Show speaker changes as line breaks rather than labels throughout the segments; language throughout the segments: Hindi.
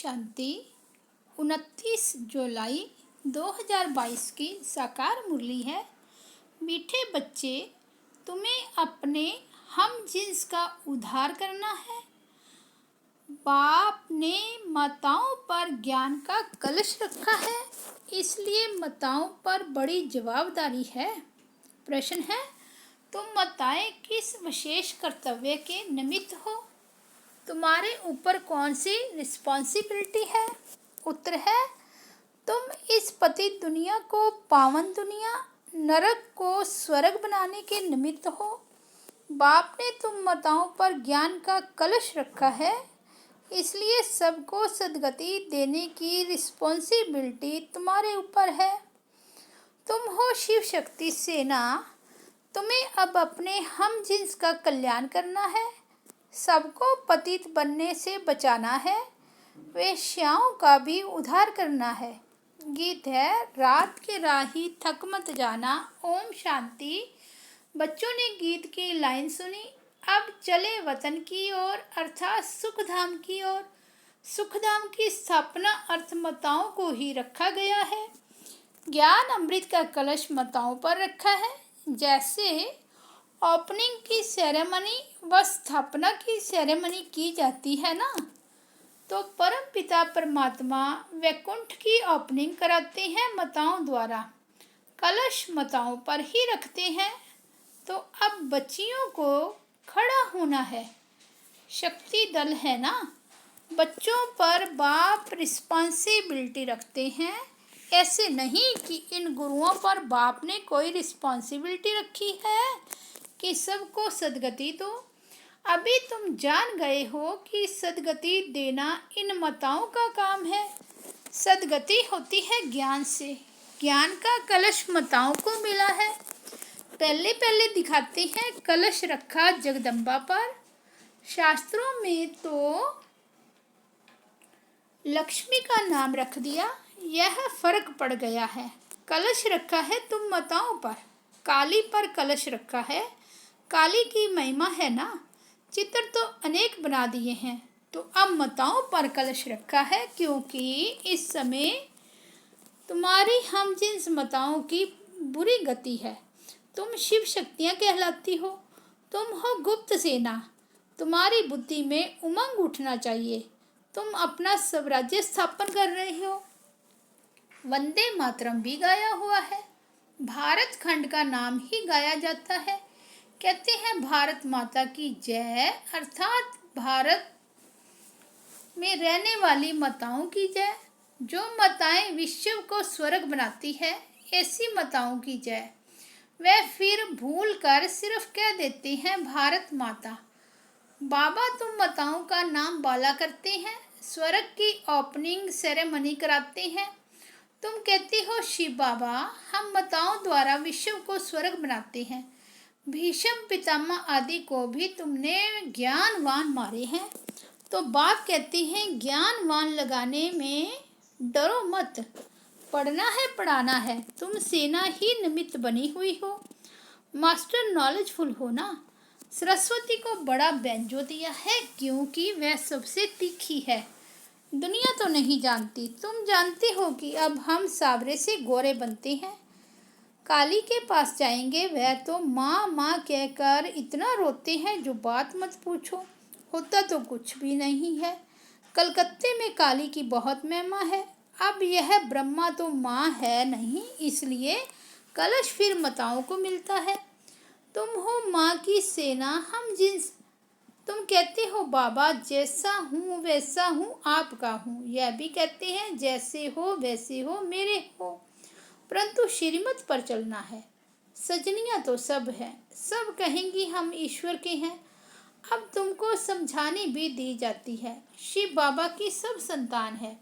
शांति। 29 जुलाई 2022 की साकार मुरली है। मीठे बच्चे, तुम्हें अपने हम जिन्स का उद्धार करना है। बाप ने माताओं पर ज्ञान का कलश रखा है, इसलिए माताओं पर बड़ी जवाबदारी है। प्रश्न है, तुम माताएं किस विशेष कर्तव्य के निमित्त हो? तुम्हारे ऊपर कौन सी रिस्पॉन्सिबिलिटी है? उत्तर है, तुम इस पतित दुनिया को पावन दुनिया, नरक को स्वर्ग बनाने के निमित्त हो। बाप ने तुम माताओं पर ज्ञान का कलश रखा है, इसलिए सबको सद्गति देने की रिस्पॉन्सिबिलिटी तुम्हारे ऊपर है। तुम हो शिव शक्ति सेना, तुम्हें अब अपने हम जिन्स का कल्याण करना है, सबको पतित बनने से बचाना है, वेश्याओं का भी उद्धार करना है। गीत है, रात के राही थक मत जाना। ओम शांति। बच्चों ने गीत की लाइन सुनी। अब चले वतन की ओर, अर्थात सुखधाम की ओर। सुखधाम की स्थापना अर्थ माताओं को ही रखा गया है। ज्ञान अमृत का कलश माताओं पर रखा है। जैसे ओपनिंग की सेरेमनी व स्थापना की सेरेमनी की जाती है ना, तो परम पिता परमात्मा वैकुंठ की ओपनिंग कराते हैं माताओं द्वारा। कलश माताओं पर ही रखते हैं। तो अब बच्चियों को खड़ा होना है। शक्ति दल है ना, बच्चों पर बाप रिस्पॉन्सिबिलिटी रखते हैं। ऐसे नहीं कि इन गुरुओं पर बाप ने कोई रिस्पॉन्सिबिलिटी रखी है कि सबको सद्गति दो। अभी तुम जान गए हो कि सद्गति देना इन माताओं का काम है। सद्गति होती है ज्ञान से। ज्ञान का कलश माताओं को मिला है। पहले दिखाते हैं कलश रखा जगदम्बा पर। शास्त्रों में तो लक्ष्मी का नाम रख दिया, यह फर्क पड़ गया है। कलश रखा है तुम माताओं पर, काली पर कलश रखा है। काली की महिमा है ना, चित्र तो अनेक बना दिए हैं, तो अब माताओं पर कलश रखा है, क्योंकि इस समय तुम्हारी हम जिन्स माताओं की बुरी गति है। तुम शिव शक्तियाँ कहलाती हो, तुम हो गुप्त सेना। तुम्हारी बुद्धि में उमंग उठना चाहिए। तुम अपना स्वराज्य स्थापन कर रहे हो। वंदे मातरम भी गाया हुआ है। भारत खंड का नाम ही गाया जाता है। कहते हैं भारत माता की जय, अर्थात भारत में रहने वाली माताओं की जय। जो माताएं विश्व को स्वर्ग बनाती है, ऐसी माताओं की जय। वे फिर भूल कर सिर्फ कह देते हैं भारत माता। बाबा तुम माताओं का नाम बाला करते हैं, स्वर्ग की ओपनिंग सेरेमनी कराते हैं। तुम कहते हो शिव बाबा, हम माताओं द्वारा विश्व को स्वर्ग बनाते हैं। भीष्म पितामह आदि को भी तुमने ज्ञानवान मारे हैं। तो बाप कहते हैं ज्ञानवान लगाने में डरो मत, पढ़ना है पढ़ाना है। तुम सेना ही निमित्त बनी हुई हो, मास्टर नॉलेजफुल हो ना। सरस्वती को बड़ा बेंजो दिया है, क्योंकि वह सबसे तीखी है। दुनिया तो नहीं जानती, तुम जानते हो कि अब हम सावरे से गोरे बनते हैं। काली के पास जाएंगे, वह तो माँ माँ कहकर इतना रोते हैं जो बात मत पूछो। होता तो कुछ भी नहीं है। कलकत्ते में काली की बहुत महिमा है। अब यह ब्रह्मा तो माँ है नहीं, इसलिए कलश फिर माताओं को मिलता है। तुम हो माँ की सेना हम जिन्स। तुम कहते हो बाबा जैसा हूँ वैसा हूँ आपका हूँ। यह भी कहते हैं जैसे हो वैसे हो मेरे हो, परंतु श्रीमत पर चलना है। सजनियाँ तो सब हैं, सब कहेंगी हम ईश्वर के हैं। अब तुमको समझाने भी दी जाती है, शिव बाबा की सब संतान है।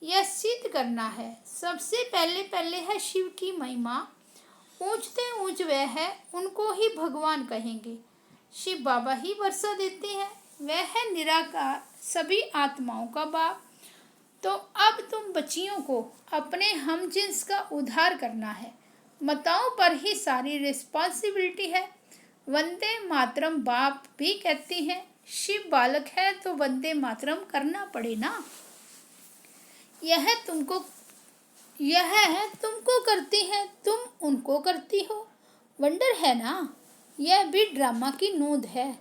यह सिद्ध करना है। सबसे पहले है शिव की महिमा। ऊंचते ऊंच वह है, उनको ही भगवान कहेंगे। शिव बाबा ही वर्षा देते हैं। वह है निराकार, सभी आत्माओं का बाप। तो अब तुम बच्चियों को अपने हम जिन्स का उद्धार करना है। माताओं पर ही सारी रिस्पॉन्सिबिलिटी है। वंदे मातरम बाप भी कहते हैं। शिव बालक है तो वंदे मातरम करना पड़े ना। यह है तुमको करती हैं, तुम उनको करती हो। वंडर है ना, यह भी ड्रामा की नोंद है।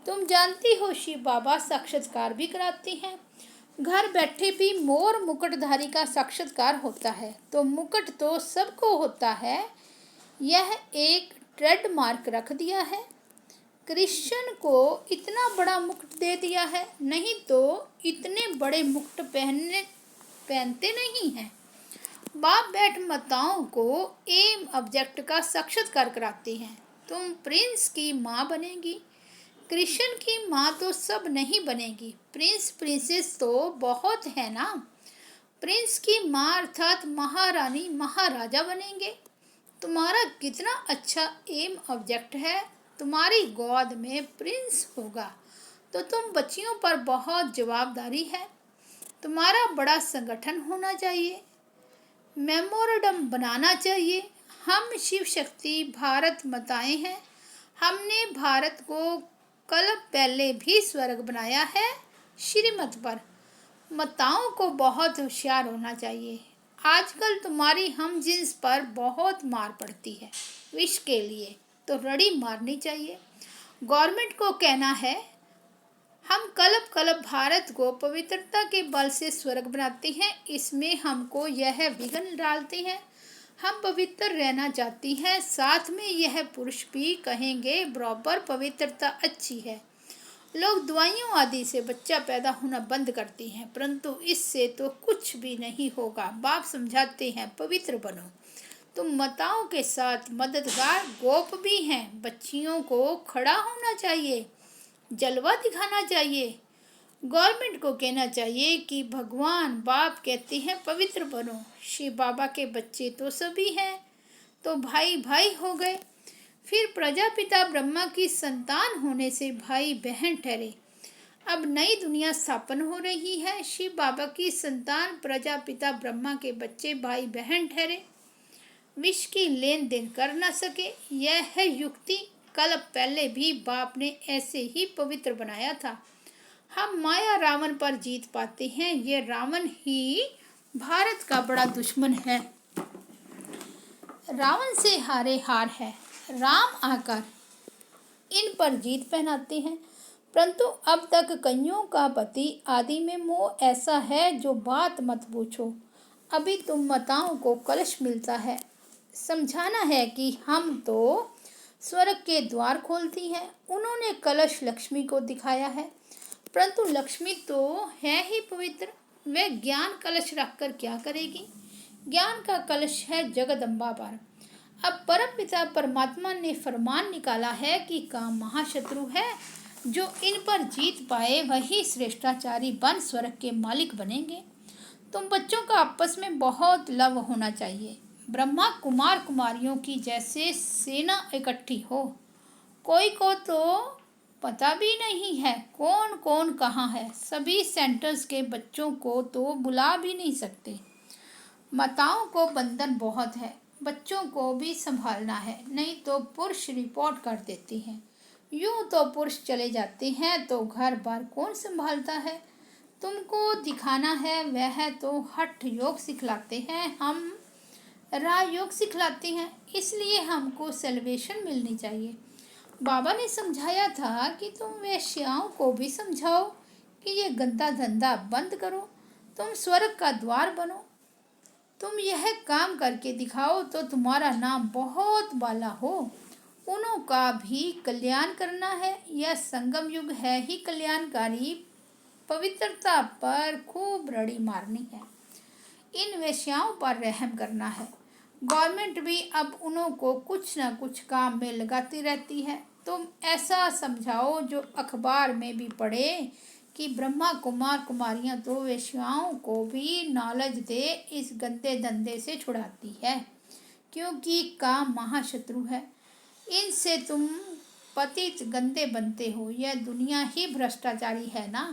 तुम जानती हो शिव बाबा साक्षात्कार भी कराती हैं। घर बैठे भी मोर मुकुटधारी का साक्षात्कार होता है, तो मुकुट तो सबको होता है। यह एक ट्रेडमार्क रख दिया है। कृष्ण को इतना बड़ा मुकुट दे दिया है, नहीं तो इतने बड़े मुकुट पहनते नहीं हैं। बाप बैठ माताओं को एम ऑब्जेक्ट का साक्षात्कार कराती हैं। तुम प्रिंस की माँ बनेगी। कृष्ण की माँ तो सब नहीं बनेगी, प्रिंस प्रिंसेस तो बहुत है ना। प्रिंस की माँ अर्थात महारानी महाराजा बनेंगे। तुम्हारा कितना अच्छा एम ऑब्जेक्ट है। तुम्हारी गोद में प्रिंस होगा तो तुम बच्चियों पर बहुत जवाबदारी है। तुम्हारा बड़ा संगठन होना चाहिए, मेमोरेंडम बनाना चाहिए। हम शिव शक्ति भारत माताएं हैं। हमने भारत को कल पहले भी स्वर्ग बनाया है श्रीमत पर। माताओं को बहुत होशियार होना चाहिए। आजकल तुम्हारी हम जिन्स पर बहुत मार पड़ती है, विष के लिए तो रड़ी मारनी चाहिए। गवर्नमेंट को कहना है हम कल्प भारत को पवित्रता के बल से स्वर्ग बनाते हैं। इसमें हमको यह विघ्न डालते हैं। हम पवित्र रहना चाहती हैं, साथ में यह पुरुष भी कहेंगे बराबर पवित्रता अच्छी है। लोग दवाइयों आदि से बच्चा पैदा होना बंद करती हैं, परंतु इससे तो कुछ भी नहीं होगा। बाप समझाते हैं पवित्र बनो। तुम माताओं के साथ मददगार गोप भी हैं। बच्चियों को खड़ा होना चाहिए, जलवा दिखाना चाहिए। गवर्नमेंट को कहना चाहिए कि भगवान बाप कहते हैं पवित्र बनो। शिव बाबा के बच्चे तो सभी हैं, तो भाई भाई हो गए। फिर प्रजापिता ब्रह्मा की संतान होने से भाई बहन ठहरे। अब नई दुनिया स्थापन हो रही है। शिव बाबा की संतान प्रजापिता ब्रह्मा के बच्चे भाई बहन ठहरे, विष की लेन देन कर न सके। यह है युक्ति। कल पहले भी बाप ने ऐसे ही पवित्र बनाया था। हम माया रावण पर जीत पाते हैं। ये रावण ही भारत का बड़ा दुश्मन है। रावण से हारे हार है। राम आकर इन पर जीत पहनाते हैं, परंतु अब तक कईयों का पति आदि में मोह ऐसा है जो बात मत पूछो। अभी तुम माताओं को कलश मिलता है, समझाना है कि हम तो स्वर्ग के द्वार खोलती हैं। उन्होंने कलश लक्ष्मी को दिखाया है, परंतु लक्ष्मी तो है ही पवित्र। वह ज्ञान कलश रखकर क्या करेगी। ज्ञान का कलश है जगदम्बा पर। अब परम पिता परमात्मा ने फरमान निकाला है कि काम महाशत्रु है। जो इन पर जीत पाए वही श्रेष्ठाचारी बन स्वर्ग के मालिक बनेंगे। तुम बच्चों का आपस में बहुत लव होना चाहिए। ब्रह्मा कुमार कुमारियों की जैसे सेना इकट्ठी हो। कोई को तो पता भी नहीं है कौन कौन कहाँ है। सभी सेंटर्स के बच्चों को तो बुला भी नहीं सकते। माताओं को बंधन बहुत है, बच्चों को भी संभालना है, नहीं तो पुरुष रिपोर्ट कर देती हैं। यूँ तो पुरुष चले जाते हैं तो घर बार कौन संभालता है। तुमको दिखाना है वह तो हठ योग सिखलाते हैं, हम राजयोग सिखलाते हैं। इसलिए हमको सेलिब्रेशन मिलनी चाहिए। बाबा ने समझाया था कि तुम वेश्याओं को भी समझाओ कि ये गंदा धंधा बंद करो, तुम स्वर्ग का द्वार बनो। तुम यह काम करके दिखाओ तो तुम्हारा नाम बहुत बाला हो। उनों का भी कल्याण करना है। यह संगम युग है ही कल्याणकारी। पवित्रता पर खूब रड़ी मारनी है। इन वेश्याओं पर रहम करना है। गवर्नमेंट भी अब उन्हों को कुछ न कुछ काम में लगाती रहती है। तुम ऐसा समझाओ जो अखबार में भी पढ़े कि ब्रह्मा कुमार कुमारियां तो वेश्याओं को भी नॉलेज दे इस गंदे धंधे से छुड़ाती है, क्योंकि काम महाशत्रु है। इनसे तुम पतित गंदे बनते हो। यह दुनिया ही भ्रष्टाचारी है ना।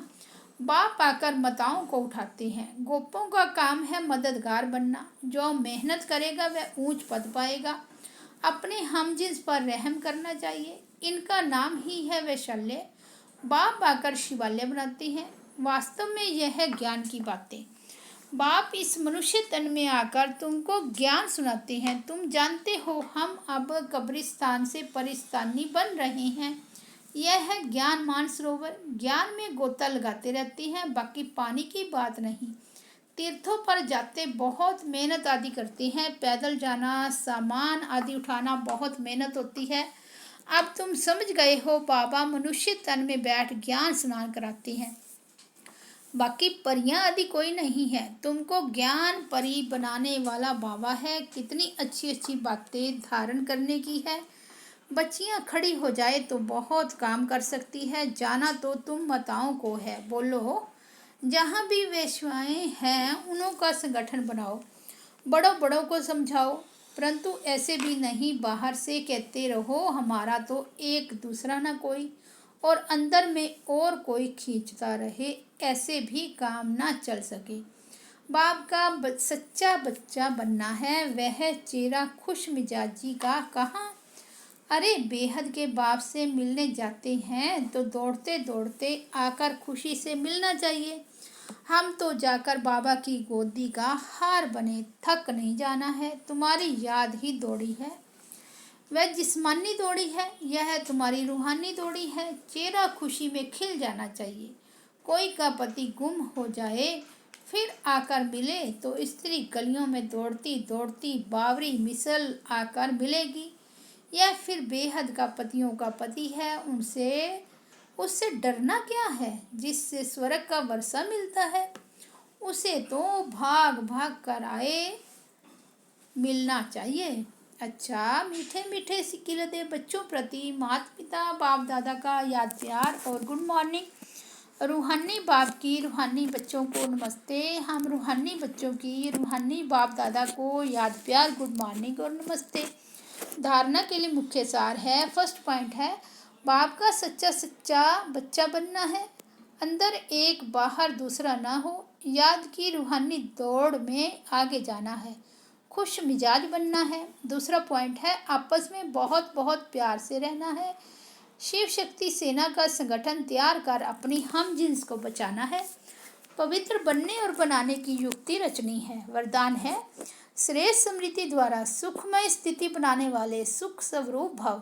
बाप आकर माताओं को उठाते हैं। गोपों का काम है मददगार बनना। जो मेहनत करेगा वह ऊंच पद पाएगा। अपने हमजिन्स पर रहम करना चाहिए। इनका नाम ही है वैशल्य। बाप आकर शिवालय बनाते हैं। वास्तव में यह है ज्ञान की बातें। बाप इस मनुष्य तन में आकर तुमको ज्ञान सुनाते हैं। तुम जानते हो हम अब कब्रिस्तान से परिस्तानी बन रहे हैं। यह है ज्ञान मानसरोवर। ज्ञान में गोता लगाते रहते हैं, बाकी पानी की बात नहीं। तीर्थों पर जाते बहुत मेहनत आदि करते हैं। पैदल जाना, सामान आदि उठाना बहुत मेहनत होती है। अब तुम समझ गए हो, बाबा मनुष्य तन में बैठ ज्ञान स्नान कराते हैं। बाकी परियां आदि कोई नहीं है। तुमको ज्ञान परी बनाने वाला बाबा है। कितनी अच्छी अच्छी बातें धारण करने की है। बच्चियां खड़ी हो जाए तो बहुत काम कर सकती है। जाना तो तुम माताओं को है। बोलो, जहाँ भी वेश्याएं हैं उन्हों का संगठन बनाओ, बड़ों बड़ों को समझाओ, परंतु ऐसे भी नहीं बाहर से कहते रहो हमारा तो एक दूसरा ना कोई, और अंदर में और कोई खींचता रहे। ऐसे भी काम ना चल सके। बाप का सच्चा बच्चा बनना है। वह चेहरा खुश मिजाजी का कहाँ। अरे बेहद के बाप से मिलने जाते हैं तो दौड़ते दौड़ते आकर खुशी से मिलना चाहिए। हम तो जाकर बाबा की गोदी का हार बने। थक नहीं जाना है। तुम्हारी याद ही दौड़ी है। वह जिस्मानी दौड़ी है, यह तुम्हारी रूहानी दौड़ी है। चेहरा खुशी में खिल जाना चाहिए। कोई का पति गुम हो जाए फिर आकर मिले तो स्त्री गलियों में दौड़ती दौड़ती बावरी मिसल आकर मिलेगी। यह फिर बेहद का पतियों का पति है। उससे डरना क्या है जिससे स्वर्ग का वर्षा मिलता है। उसे तो भाग भाग कर आए मिलना चाहिए। अच्छा, मीठे मीठे सिकिलते बच्चों प्रति माता पिता बाप दादा का याद प्यार और गुड मॉर्निंग। रूहानी बाप की रूहानी बच्चों को नमस्ते। हम रूहानी बच्चों की रूहानी बाप दादा को याद प्यार गुड मॉर्निंग और नमस्ते। धारणा के लिए मुख्य सार है। फर्स्ट पॉइंट है, बाप का सच्चा सच्चा बच्चा बनना है। अंदर एक बाहर दूसरा ना हो। याद की रूहानी दौड़ में आगे जाना है। खुश मिजाज बनना है। दूसरा पॉइंट है, आपस में बहुत बहुत प्यार से रहना है। शिव शक्ति सेना का संगठन तैयार कर अपनी हम जिन्स को बचाना है। पवित्र बनने और बनाने की युक्ति रचनी है। वरदान है, श्रेष्ठ स्मृति द्वारा सुखमय स्थिति बनाने वाले सुख स्वरूप भव।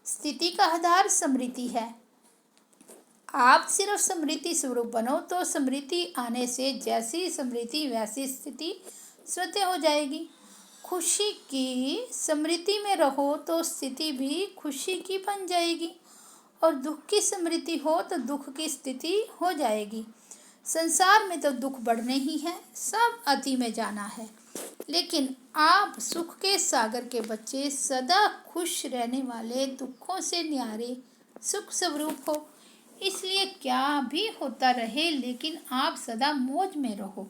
स्थिति का आधार स्मृति है। आप सिर्फ स्मृति स्वरूप बनो तो स्मृति आने से जैसी स्मृति वैसी स्थिति स्वतः हो जाएगी। खुशी की स्मृति में रहो तो स्थिति भी खुशी की बन जाएगी, और दुख की स्मृति हो तो दुख की स्थिति हो जाएगी। संसार में तो दुख बढ़ने ही है, सब अति में जाना है। लेकिन आप सुख के सागर के बच्चे, सदा खुश रहने वाले, दुखों से न्यारे सुख स्वरूप हो। इसलिए क्या भी होता रहे लेकिन आप सदा मौज में रहो।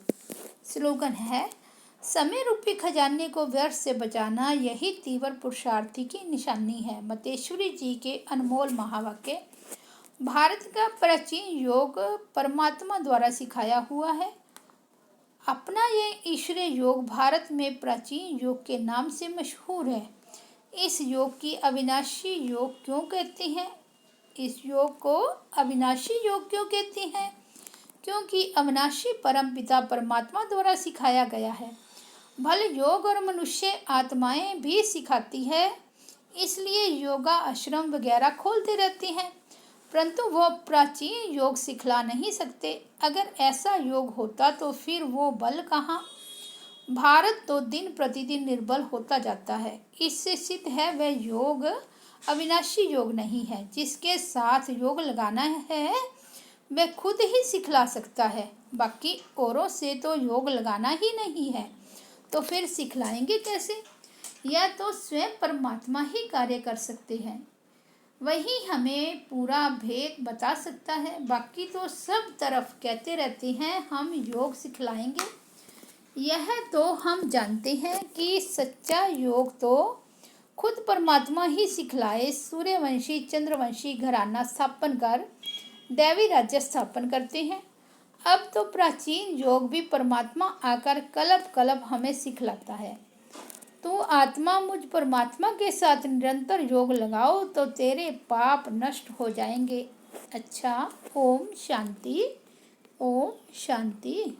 स्लोगन है, समय रूपी खजाने को व्यर्थ से बचाना यही तीव्र पुरुषार्थी की निशानी है। मतेश्वरी जी के अनमोल महावाक्य। भारत का प्राचीन योग परमात्मा द्वारा सिखाया हुआ है। अपना ये ईश्वरीय योग भारत में प्राचीन योग के नाम से मशहूर है। इस योग की अविनाशी योग क्यों कहते हैं? इस योग को अविनाशी योग क्यों कहते हैं? क्योंकि अविनाशी परम पिता परमात्मा द्वारा सिखाया गया है। भले योग और मनुष्य आत्माएं भी सिखाती है, इसलिए योगा आश्रम वगैरह खोलते रहते हैं, परंतु वो प्राचीन योग सिखला नहीं सकते। अगर ऐसा योग होता तो फिर वो बल कहाँ। भारत तो दिन प्रतिदिन निर्बल होता जाता है। इससे सिद्ध है वह योग अविनाशी योग नहीं है। जिसके साथ योग लगाना है वह खुद ही सिखला सकता है, बाकी औरों से तो योग लगाना ही नहीं है, तो फिर सिखलाएंगे कैसे? यह तो स्वयं परमात्मा ही कार्य कर सकते हैं। वही हमें पूरा भेद बता सकता है। बाकी तो सब तरफ कहते रहते हैं हम योग सिखलाएंगे। यह तो हम जानते हैं कि सच्चा योग तो खुद परमात्मा ही सिखलाए। सूर्यवंशी चंद्रवंशी घराना स्थापन कर दैवी राज्य स्थापन करते हैं। अब तो प्राचीन योग भी परमात्मा आकर कल्प कल्प हमें सिखलाता है। तो आत्मा मुझ परमात्मा के साथ निरंतर योग लगाओ तो तेरे पाप नष्ट हो जाएंगे। अच्छा, ओम शांति, ओम शांति।